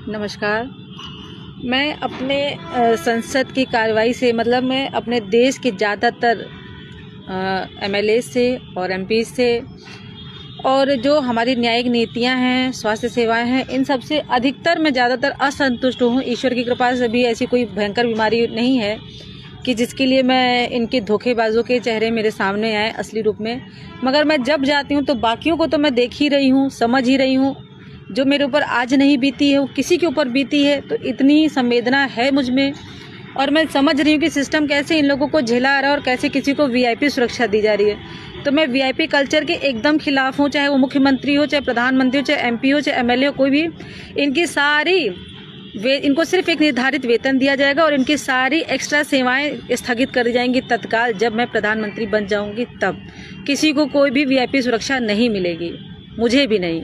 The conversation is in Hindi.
नमस्कार। मैं अपने संसद की कार्रवाई से मतलब मैं अपने देश के ज़्यादातर एमएलए से और एमपी से और जो हमारी न्यायिक नीतियां हैं, स्वास्थ्य सेवाएं हैं, इन सब से अधिकतर मैं ज़्यादातर असंतुष्ट हूँ। ईश्वर की कृपा से भी ऐसी कोई भयंकर बीमारी नहीं है कि जिसके लिए मैं इनके धोखेबाजों के चेहरे मेरे सामने आए असली रूप में। मगर मैं जब जाती हूँ तो बाकियों को तो मैं देख ही रही हूँ, समझ ही रही हूँ। जो मेरे ऊपर आज नहीं बीती है वो किसी के ऊपर बीती है, तो इतनी संवेदना है मुझ में। और मैं समझ रही हूँ कि सिस्टम कैसे इन लोगों को झेला रहा है और कैसे किसी को वीआईपी सुरक्षा दी जा रही है। तो मैं वीआईपी कल्चर के एकदम खिलाफ हूँ, चाहे वो मुख्यमंत्री हो, चाहे प्रधानमंत्री हो, चाहे एमपी हो, चाहे एमएलए हो, कोई भी। इनकी सारी इनको सिर्फ एक निर्धारित वेतन दिया जाएगा और इनकी सारी एक्स्ट्रा सेवाएं स्थगित कर दी जाएंगी तत्काल। जब मैं प्रधानमंत्री बन जाऊंगी तब किसी को कोई भी वीआईपी सुरक्षा नहीं मिलेगी, मुझे भी नहीं।